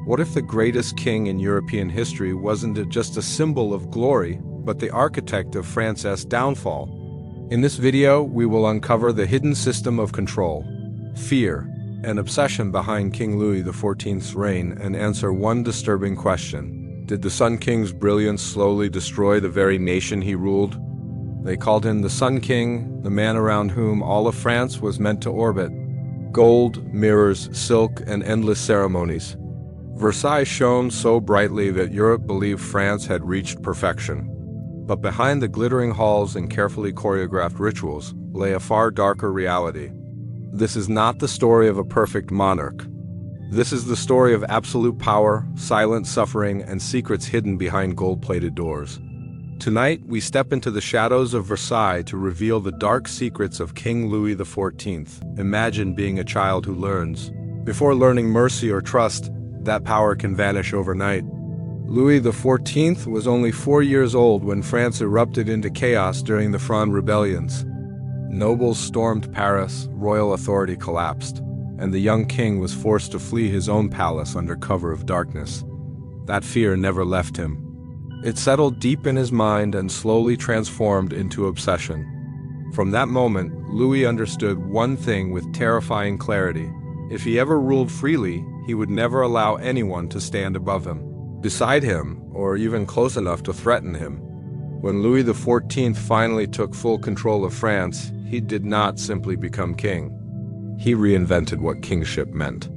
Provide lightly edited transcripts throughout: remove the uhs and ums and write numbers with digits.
What if the greatest king in European history wasn't just a symbol of glory, but the architect of France's downfall? In this video, we will uncover the hidden system of control, fear, and obsession behind King Louis XIV's reign and answer one disturbing question. Did the Sun King's brilliance slowly destroy the very nation he ruled? They called him the Sun King, the man around whom all of France was meant to orbit. Gold, mirrors, silk, and endless ceremonies. Versailles shone so brightly that Europe believed France had reached perfection. But behind the glittering halls and carefully choreographed rituals lay a far darker reality. This is not the story of a perfect monarch. This is the story of absolute power, silent suffering, and secrets hidden behind gold-plated doors. Tonight, we step into the shadows of Versailles to reveal the dark secrets of King Louis XIV. Imagine being a child who learns. Before learning mercy or trust, that power can vanish overnight. Louis XIV was only 4 years old when France erupted into chaos during the Fronde rebellions. Nobles stormed Paris, royal authority collapsed, and the young king was forced to flee his own palace under cover of darkness. That fear never left him. It settled deep in his mind and slowly transformed into obsession. From that moment, Louis understood one thing with terrifying clarity. If he ever ruled freely, he would never allow anyone to stand above him, beside him, or even close enough to threaten him. When Louis XIV finally took full control of France, he did not simply become king. He reinvented what kingship meant.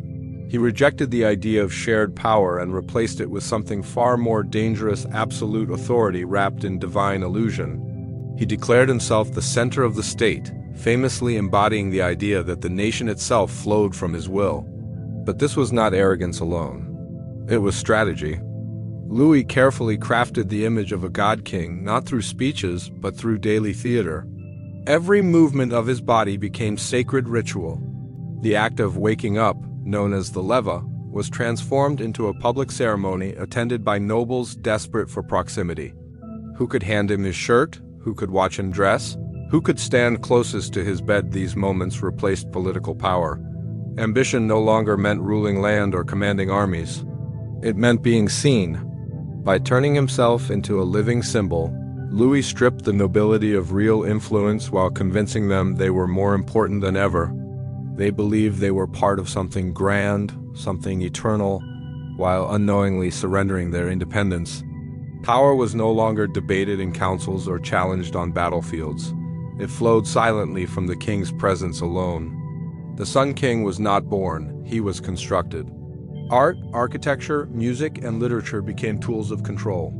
He rejected the idea of shared power and replaced it with something far more dangerous: absolute authority wrapped in divine illusion. He declared himself the center of the state, famously embodying the idea that the nation itself flowed from his will. But this was not arrogance alone. It was strategy. Louis carefully crafted the image of a god-king, not through speeches, but through daily theater. Every movement of his body became sacred ritual. The act of waking up, known as the leva, was transformed into a public ceremony attended by nobles desperate for proximity. Who could hand him his shirt? Who could watch him dress? Who could stand closest to his bed? These moments replaced political power. Ambition no longer meant ruling land or commanding armies. It meant being seen. By turning himself into a living symbol, Louis stripped the nobility of real influence while convincing them they were more important than ever. They believed they were part of something grand, something eternal, while unknowingly surrendering their independence. Power was no longer debated in councils or challenged on battlefields. It flowed silently from the king's presence alone. The Sun King was not born, he was constructed. Art, architecture, music, and literature became tools of control.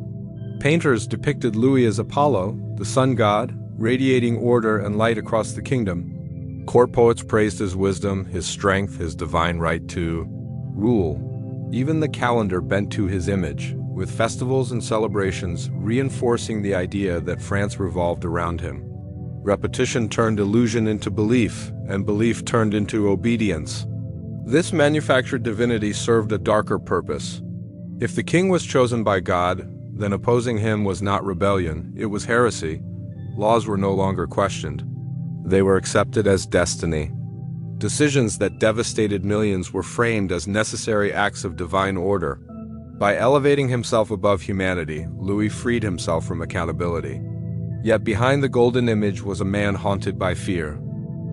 Painters depicted Louis as Apollo, the sun god, radiating order and light across the kingdom. Court poets praised his wisdom, his strength, his divine right to rule. Even the calendar bent to his image, with festivals and celebrations reinforcing the idea that France revolved around him. Repetition turned illusion into belief, and belief turned into obedience. This manufactured divinity served a darker purpose. If the king was chosen by God, then opposing him was not rebellion, it was heresy. Laws were no longer questioned. They were accepted as destiny. Decisions that devastated millions were framed as necessary acts of divine order. By elevating himself above humanity, Louis freed himself from accountability. Yet behind the golden image was a man haunted by fear.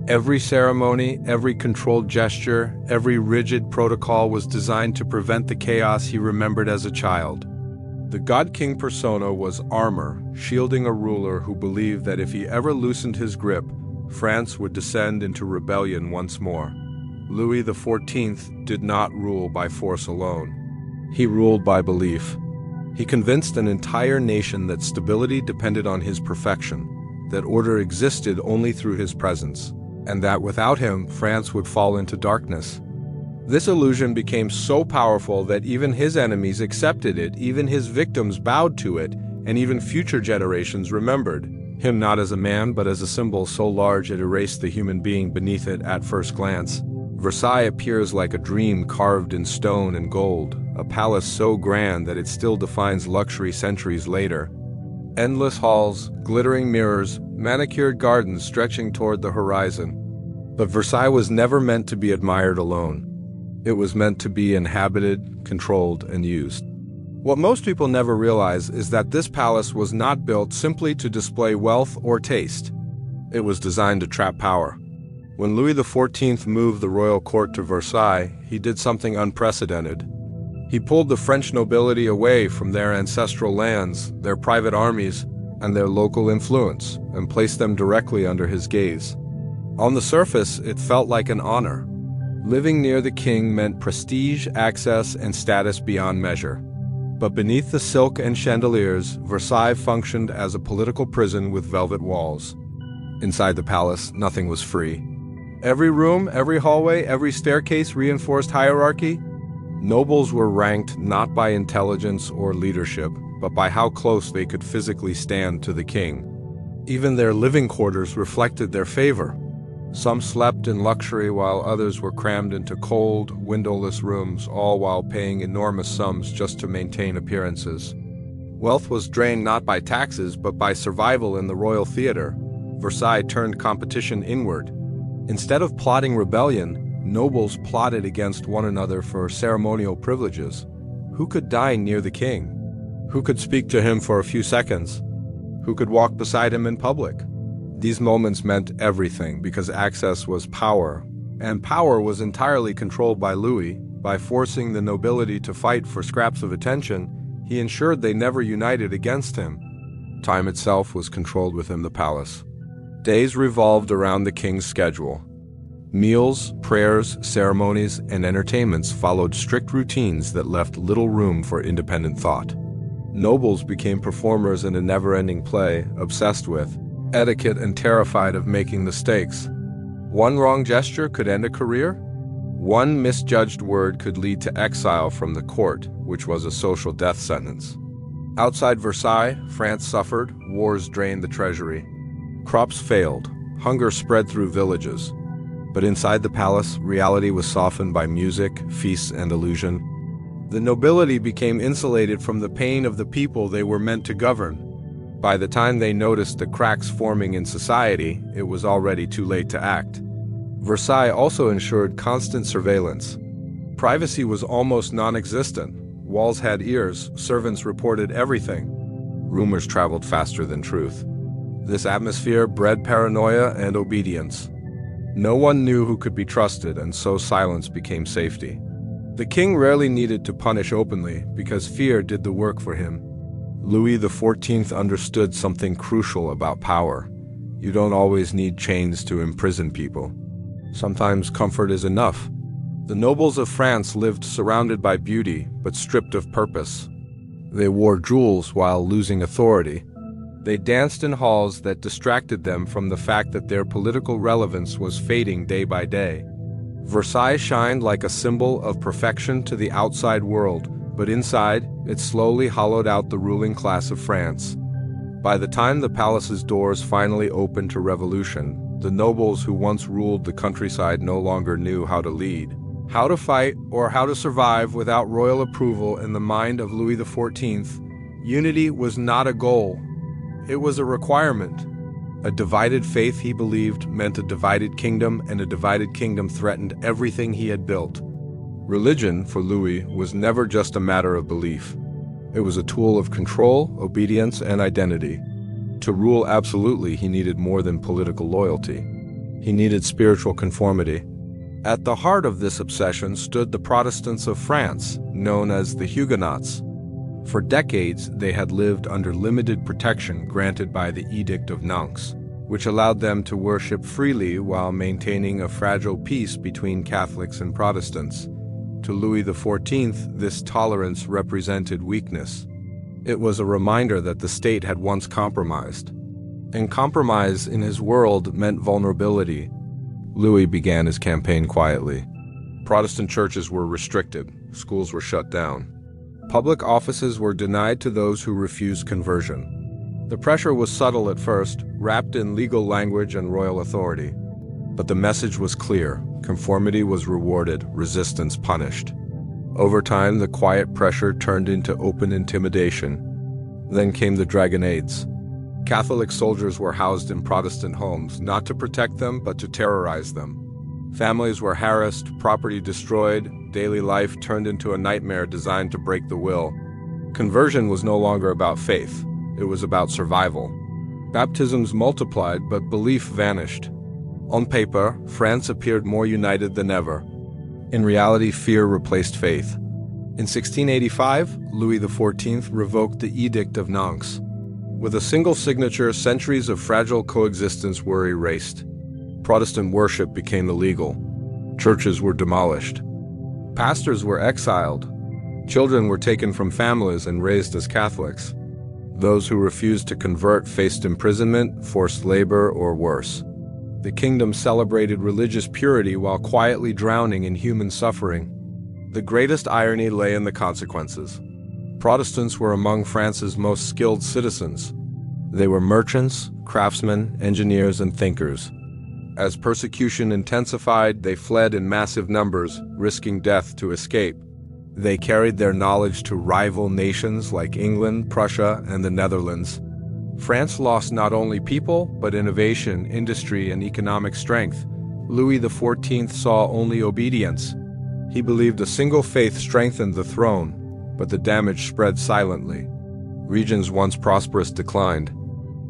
Every ceremony, every controlled gesture, every rigid protocol was designed to prevent the chaos he remembered as a child. The God-King persona was armor, shielding a ruler who believed that if he ever loosened his grip, France would descend into rebellion once more. Louis XIV did not rule by force alone. He ruled by belief. He convinced an entire nation that stability depended on his perfection, that order existed only through his presence, and that without him, France would fall into darkness. This illusion became so powerful that even his enemies accepted it, even his victims bowed to it, and even future generations remembered him not as a man but as a symbol so large it erased the human being beneath it at first glance. Versailles appears like a dream carved in stone and gold, a palace so grand that it still defines luxury centuries later. Endless halls, glittering mirrors, manicured gardens stretching toward the horizon. But Versailles was never meant to be admired alone. It was meant to be inhabited, controlled, and used. What most people never realize is that this palace was not built simply to display wealth or taste. It was designed to trap power. When Louis XIV moved the royal court to Versailles, he did something unprecedented. He pulled the French nobility away from their ancestral lands, their private armies, and their local influence, and placed them directly under his gaze. On the surface, it felt like an honor. Living near the king meant prestige, access, and status beyond measure. But beneath the silk and chandeliers, Versailles functioned as a political prison with velvet walls. Inside the palace, nothing was free. Every room, every hallway, every staircase reinforced hierarchy. Nobles were ranked not by intelligence or leadership, but by how close they could physically stand to the king. Even their living quarters reflected their favor. Some slept in luxury while others were crammed into cold, windowless rooms, all while paying enormous sums just to maintain appearances. Wealth was drained not by taxes, but by survival in the royal theater. Versailles turned competition inward. Instead of plotting rebellion, nobles plotted against one another for ceremonial privileges. Who could dine near the king? Who could speak to him for a few seconds? Who could walk beside him in public? These moments meant everything because access was power, and power was entirely controlled by Louis. By forcing the nobility to fight for scraps of attention, he ensured they never united against him. Time itself was controlled within the palace. Days revolved around the king's schedule. Meals, prayers, ceremonies, and entertainments followed strict routines that left little room for independent thought. Nobles became performers in a never-ending play, obsessed with etiquette and terrified of making mistakes. One wrong gesture could end a career. One misjudged word could lead to exile from the court, which was a social death sentence. Outside Versailles, France suffered, wars drained the treasury. Crops failed, hunger spread through villages. But inside the palace, reality was softened by music, feasts, and illusion. The nobility became insulated from the pain of the people they were meant to govern. By the time they noticed the cracks forming in society, it was already too late to act. Versailles also ensured constant surveillance. Privacy was almost non-existent. Walls had ears, servants reported everything. Rumors traveled faster than truth. This atmosphere bred paranoia and obedience. No one knew who could be trusted, and so silence became safety. The king rarely needed to punish openly because fear did the work for him. Louis XIV understood something crucial about power. You don't always need chains to imprison people. Sometimes comfort is enough. The nobles of France lived surrounded by beauty, but stripped of purpose. They wore jewels while losing authority. They danced in halls that distracted them from the fact that their political relevance was fading day by day. Versailles shined like a symbol of perfection to the outside world, but inside, it slowly hollowed out the ruling class of France. By the time the palace's doors finally opened to revolution, the nobles who once ruled the countryside no longer knew how to lead, how to fight, or how to survive without royal approval. In the mind of Louis XIV, unity was not a goal. It was a requirement. A divided faith, he believed, meant a divided kingdom, and a divided kingdom threatened everything he had built. Religion, for Louis, was never just a matter of belief. It was a tool of control, obedience, and identity. To rule absolutely, he needed more than political loyalty. He needed spiritual conformity. At the heart of this obsession stood the Protestants of France, known as the Huguenots. For decades, they had lived under limited protection granted by the Edict of Nantes, which allowed them to worship freely while maintaining a fragile peace between Catholics and Protestants. To Louis XIV, this tolerance represented weakness. It was a reminder that the state had once compromised. And compromise in his world meant vulnerability. Louis began his campaign quietly. Protestant churches were restricted, schools were shut down. Public offices were denied to those who refused conversion. The pressure was subtle at first, wrapped in legal language and royal authority. But the message was clear. Conformity was rewarded, resistance punished. Over time, the quiet pressure turned into open intimidation. Then came the Dragonnades. Catholic soldiers were housed in Protestant homes, not to protect them, but to terrorize them. Families were harassed, property destroyed, daily life turned into a nightmare designed to break the will. Conversion was no longer about faith, it was about survival. Baptisms multiplied, but belief vanished. On paper, France appeared more united than ever. In reality, fear replaced faith. In 1685, Louis XIV revoked the Edict of Nantes. With a single signature, centuries of fragile coexistence were erased. Protestant worship became illegal. Churches were demolished. Pastors were exiled. Children were taken from families and raised as Catholics. Those who refused to convert faced imprisonment, forced labor, or worse. The kingdom celebrated religious purity while quietly drowning in human suffering. The greatest irony lay in the consequences. Protestants were among France's most skilled citizens. They were merchants, craftsmen, engineers, and thinkers. As persecution intensified, they fled in massive numbers, risking death to escape. They carried their knowledge to rival nations like England, Prussia, and the Netherlands. France lost not only people, but innovation, industry, and economic strength. Louis XIV saw only obedience. He believed a single faith strengthened the throne, but the damage spread silently. Regions once prosperous declined.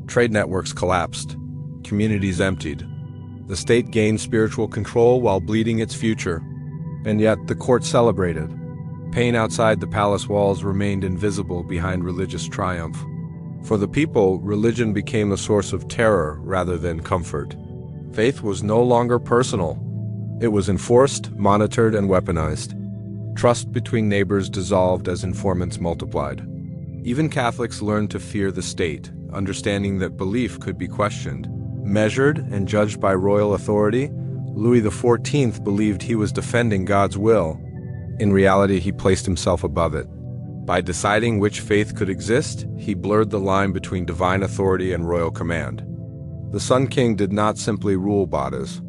Trade networks collapsed. Communities emptied. The state gained spiritual control while bleeding its future. And yet the court celebrated. Pain outside the palace walls remained invisible behind religious triumph. For the people, religion became a source of terror rather than comfort. Faith was no longer personal. It was enforced, monitored, and weaponized. Trust between neighbors dissolved as informants multiplied. Even Catholics learned to fear the state, understanding that belief could be questioned. Measured and judged by royal authority, Louis XIV believed he was defending God's will. In reality, he placed himself above it. By deciding which faith could exist, he blurred the line between divine authority and royal command. The Sun King did not simply rule bodies.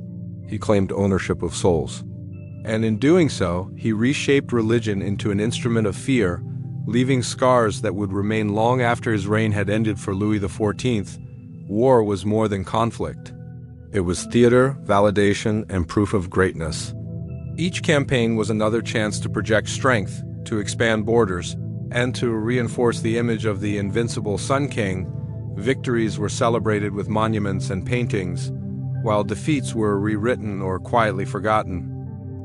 He claimed ownership of souls. And in doing so, he reshaped religion into an instrument of fear, leaving scars that would remain long after his reign had ended. For Louis XIV, war was more than conflict. It was theater, validation, and proof of greatness. Each campaign was another chance to project strength, to expand borders, and to reinforce the image of the invincible Sun King. Victories were celebrated with monuments and paintings, while defeats were rewritten or quietly forgotten.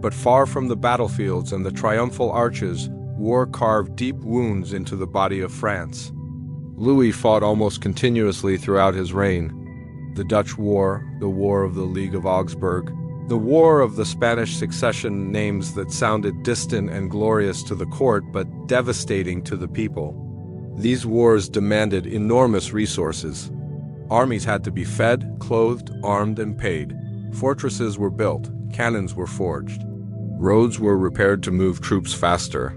But far from the battlefields and the triumphal arches, war carved deep wounds into the body of France. Louis fought almost continuously throughout his reign. The Dutch War, the War of the League of Augsburg, the War of the Spanish Succession, names that sounded distant and glorious to the court but devastating to the people. These wars demanded enormous resources. Armies had to be fed, clothed, armed, and paid. Fortresses were built, cannons were forged. Roads were repaired to move troops faster.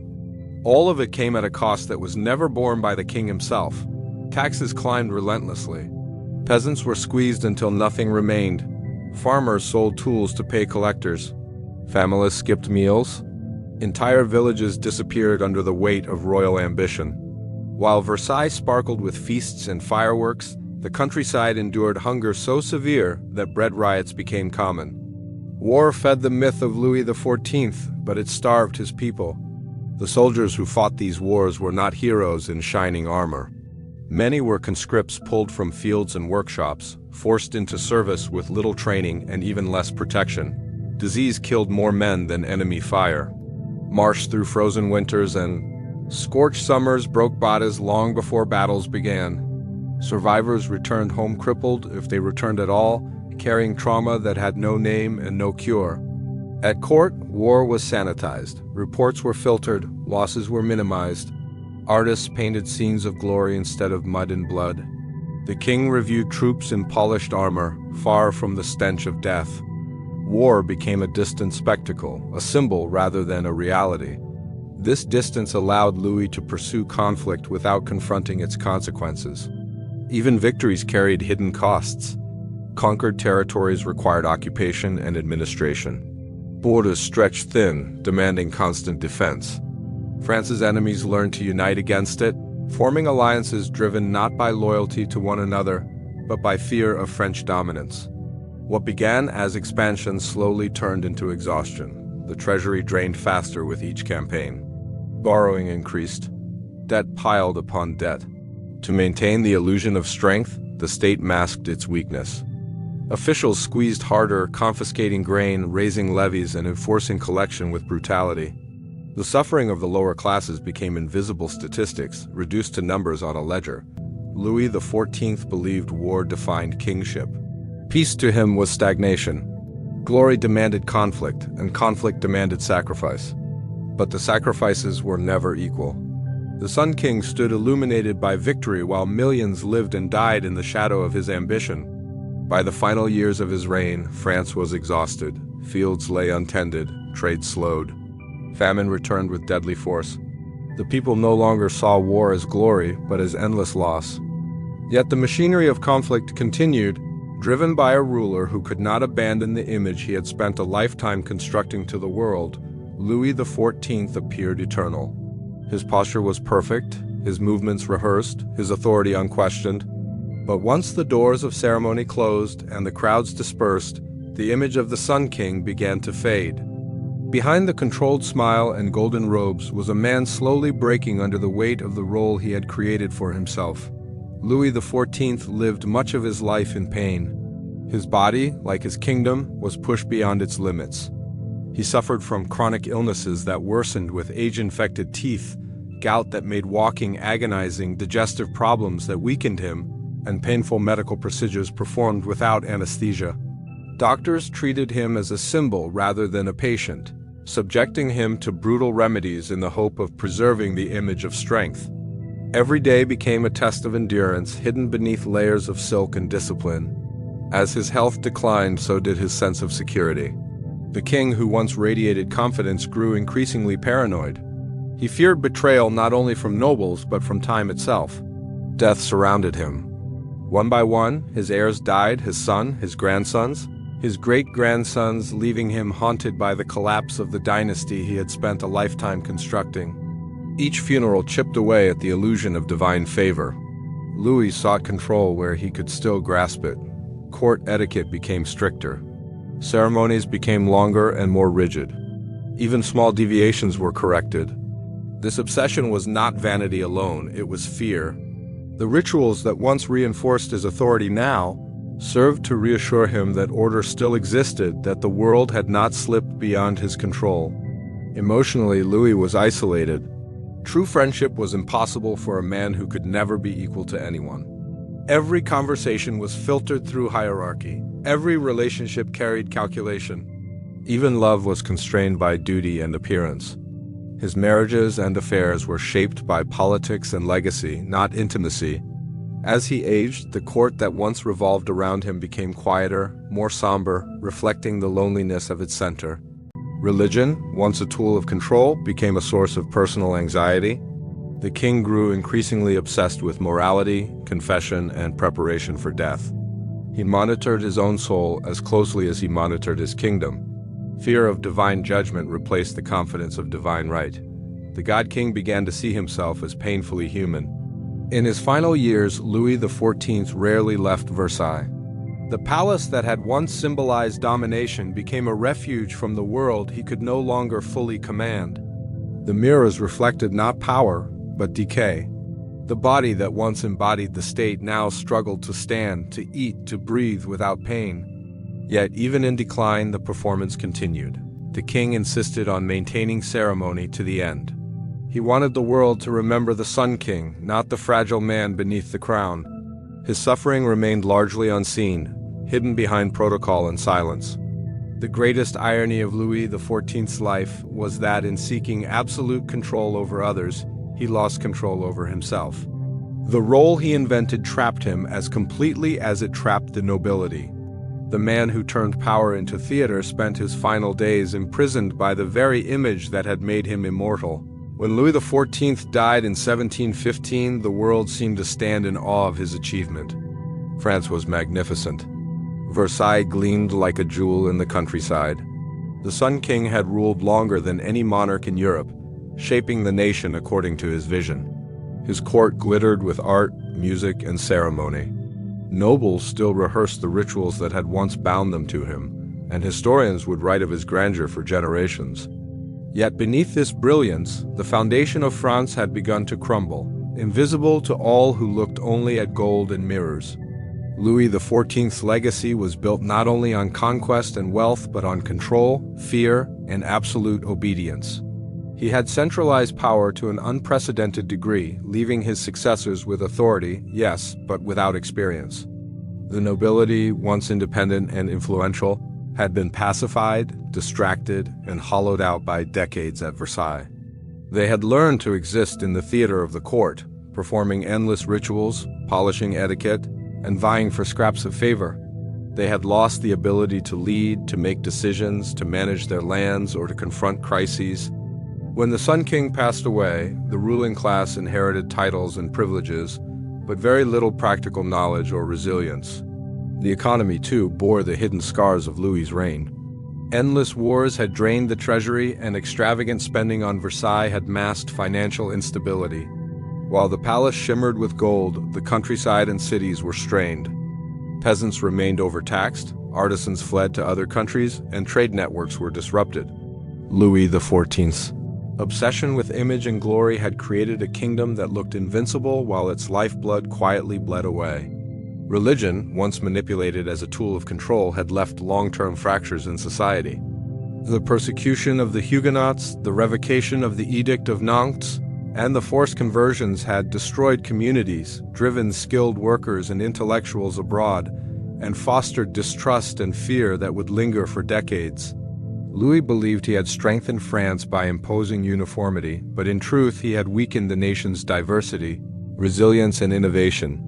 All of it came at a cost that was never borne by the king himself. Taxes climbed relentlessly. Peasants were squeezed until nothing remained. Farmers sold tools to pay collectors. Families skipped meals. Entire villages disappeared under the weight of royal ambition. While Versailles sparkled with feasts and fireworks, the countryside endured hunger so severe that bread riots became common. War fed the myth of Louis XIV, but it starved his people. The soldiers who fought these wars were not heroes in shining armor. Many were conscripts pulled from fields and workshops, forced into service with little training and even less protection. Disease killed more men than enemy fire. Marched through frozen winters and scorched summers broke bodies long before battles began. Survivors returned home crippled, if they returned at all, carrying trauma that had no name and no cure. At court, war was sanitized. Reports were filtered, losses were minimized. Artists painted scenes of glory instead of mud and blood. The king reviewed troops in polished armor, far from the stench of death. War became a distant spectacle, a symbol rather than a reality. This distance allowed Louis to pursue conflict without confronting its consequences. Even victories carried hidden costs. Conquered territories required occupation and administration. Borders stretched thin, demanding constant defense. France's enemies learned to unite against it, forming alliances driven not by loyalty to one another, but by fear of French dominance. What began as expansion slowly turned into exhaustion. The treasury drained faster with each campaign. Borrowing increased. Debt piled upon debt. To maintain the illusion of strength, the state masked its weakness. Officials squeezed harder, confiscating grain, raising levies, and enforcing collection with brutality. The suffering of the lower classes became invisible statistics, reduced to numbers on a ledger. Louis XIV believed war defined kingship. Peace to him was stagnation. Glory demanded conflict, and conflict demanded sacrifice. But the sacrifices were never equal. The Sun King stood illuminated by victory while millions lived and died in the shadow of his ambition. By the final years of his reign, France was exhausted. Fields lay untended, trade slowed. Famine returned with deadly force. The people no longer saw war as glory, but as endless loss. Yet the machinery of conflict continued, driven by a ruler who could not abandon the image he had spent a lifetime constructing to the world. Louis XIV appeared eternal. His posture was perfect, his movements rehearsed, his authority unquestioned. But once the doors of ceremony closed and the crowds dispersed, the image of the Sun King began to fade. Behind the controlled smile and golden robes was a man slowly breaking under the weight of the role he had created for himself. Louis XIV lived much of his life in pain. His body, like his kingdom, was pushed beyond its limits. He suffered from chronic illnesses that worsened with age-infected teeth, gout that made walking agonizing, digestive problems that weakened him, and painful medical procedures performed without anesthesia. Doctors treated him as a symbol rather than a patient, subjecting him to brutal remedies in the hope of preserving the image of strength. Every day became a test of endurance, hidden beneath layers of silk and discipline. As his health declined, so did his sense of security. The king, who once radiated confidence, grew increasingly paranoid. He feared betrayal not only from nobles, but from time itself. Death surrounded him. One by one, his heirs died, his son, his grandsons, his great-grandsons, leaving him haunted by the collapse of the dynasty he had spent a lifetime constructing. Each funeral chipped away at the illusion of divine favor. Louis sought control where he could still grasp it. Court etiquette became stricter. Ceremonies became longer and more rigid. Even small deviations were corrected. This obsession was not vanity alone, it was fear. The rituals that once reinforced his authority now served to reassure him that order still existed, that the world had not slipped beyond his control. Emotionally, Louis was isolated. True friendship was impossible for a man who could never be equal to anyone. Every conversation was filtered through hierarchy. Every relationship carried calculation. Even love was constrained by duty and appearance. His marriages and affairs were shaped by politics and legacy, not intimacy. As he aged, the court that once revolved around him became quieter, more somber, reflecting the loneliness of its center. Religion, once a tool of control, became a source of personal anxiety. The king grew increasingly obsessed with morality, confession, and preparation for death. He monitored his own soul as closely as he monitored his kingdom. Fear of divine judgment replaced the confidence of divine right. The God-King began to see himself as painfully human. In his final years, Louis XIV rarely left Versailles. The palace that had once symbolized domination became a refuge from the world he could no longer fully command. The mirrors reflected not power, but decay. The body that once embodied the state now struggled to stand, to eat, to breathe without pain. Yet, even in decline, the performance continued. The king insisted on maintaining ceremony to the end. He wanted the world to remember the Sun King, not the fragile man beneath the crown. His suffering remained largely unseen, hidden behind protocol and silence. The greatest irony of Louis XIV's life was that in seeking absolute control over others, he lost control over himself. The role he invented trapped him as completely as it trapped the nobility. The man who turned power into theater spent his final days imprisoned by the very image that had made him immortal. When Louis XIV died in 1715, the world seemed to stand in awe of his achievement. France was magnificent. Versailles gleamed like a jewel in the countryside. The Sun King had ruled longer than any monarch in Europe, shaping the nation according to his vision. His court glittered with art, music, and ceremony. Nobles still rehearsed the rituals that had once bound them to him, and historians would write of his grandeur for generations. Yet beneath this brilliance, the foundation of France had begun to crumble, invisible to all who looked only at gold and mirrors. Louis XIV's legacy was built not only on conquest and wealth but on control, fear, and absolute obedience. He had centralized power to an unprecedented degree, leaving his successors with authority, yes, but without experience. The nobility, once independent and influential, had been pacified, distracted, and hollowed out by decades at Versailles. They had learned to exist in the theater of the court, performing endless rituals, polishing etiquette, and vying for scraps of favor. They had lost the ability to lead, to make decisions, to manage their lands, or to confront crises. When the Sun King passed away, the ruling class inherited titles and privileges, but very little practical knowledge or resilience. The economy, too, bore the hidden scars of Louis's reign. Endless wars had drained the treasury, and extravagant spending on Versailles had masked financial instability. While the palace shimmered with gold, the countryside and cities were strained. Peasants remained overtaxed, artisans fled to other countries, and trade networks were disrupted. Louis XIV's obsession with image and glory had created a kingdom that looked invincible while its lifeblood quietly bled away. Religion, once manipulated as a tool of control, had left long-term fractures in society. The persecution of the Huguenots, the revocation of the Edict of Nantes, and the forced conversions had destroyed communities, driven skilled workers and intellectuals abroad, and fostered distrust and fear that would linger for decades. Louis believed he had strengthened France by imposing uniformity, but in truth he had weakened the nation's diversity, resilience, and innovation.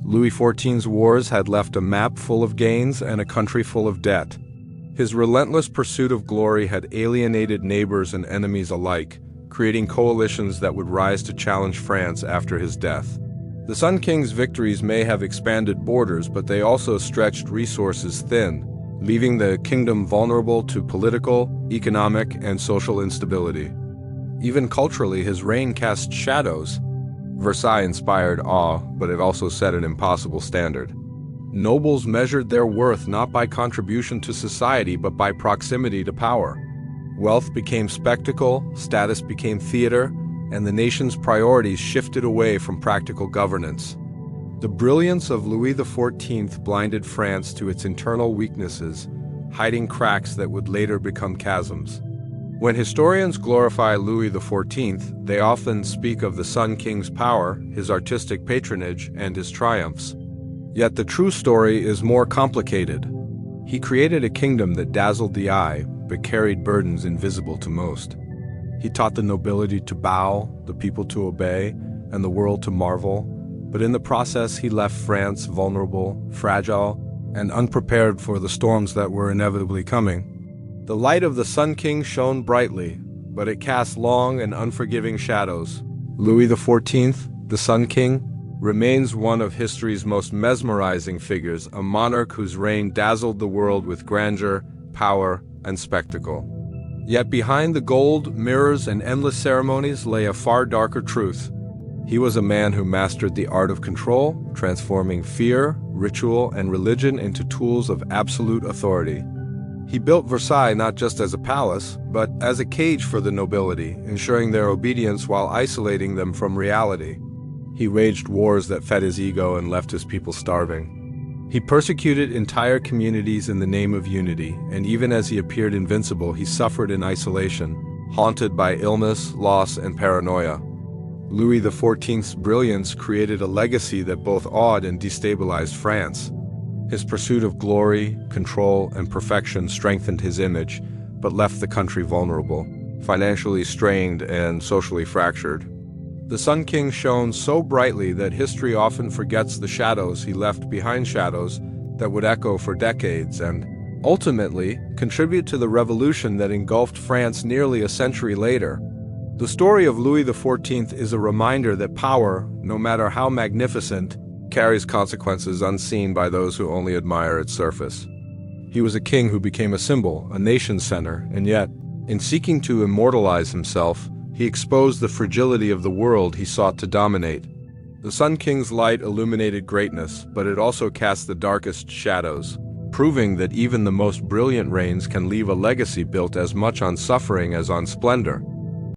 Louis XIV's wars had left a map full of gains and a country full of debt. His relentless pursuit of glory had alienated neighbors and enemies alike, creating coalitions that would rise to challenge France after his death. The Sun King's victories may have expanded borders, but they also stretched resources thin, leaving the kingdom vulnerable to political, economic, and social instability. Even culturally, his reign cast shadows. Versailles inspired awe, but it also set an impossible standard. Nobles measured their worth not by contribution to society but by proximity to power. Wealth became spectacle, status became theater, and the nation's priorities shifted away from practical governance. The brilliance of Louis XIV blinded France to its internal weaknesses, hiding cracks that would later become chasms. When historians glorify Louis XIV, they often speak of the Sun King's power, his artistic patronage, and his triumphs. Yet the true story is more complicated. He created a kingdom that dazzled the eye, but carried burdens invisible to most. He taught the nobility to bow, the people to obey, and the world to marvel. But in the process, he left France vulnerable, fragile, and unprepared for the storms that were inevitably coming. The light of the Sun King shone brightly, but it cast long and unforgiving shadows. Louis XIV, the Sun King, remains one of history's most mesmerizing figures, a monarch whose reign dazzled the world with grandeur, power, and spectacle. Yet behind the gold, mirrors, and endless ceremonies lay a far darker truth. He was a man who mastered the art of control, transforming fear, ritual, and religion into tools of absolute authority. He built Versailles not just as a palace, but as a cage for the nobility, ensuring their obedience while isolating them from reality. He waged wars that fed his ego and left his people starving. He persecuted entire communities in the name of unity, and even as he appeared invincible, he suffered in isolation, haunted by illness, loss, and paranoia. Louis XIV's brilliance created a legacy that both awed and destabilized France. His pursuit of glory, control, and perfection strengthened his image, but left the country vulnerable, financially strained, and socially fractured. The Sun King shone so brightly that history often forgets the shadows he left behind, shadows that would echo for decades and, ultimately, contribute to the revolution that engulfed France nearly a century later. The story of Louis XIV is a reminder that power, no matter how magnificent, carries consequences unseen by those who only admire its surface. He was a king who became a symbol, a nation center, and yet, in seeking to immortalize himself, he exposed the fragility of the world he sought to dominate. The Sun King's light illuminated greatness, but it also cast the darkest shadows, proving that even the most brilliant reigns can leave a legacy built as much on suffering as on splendor.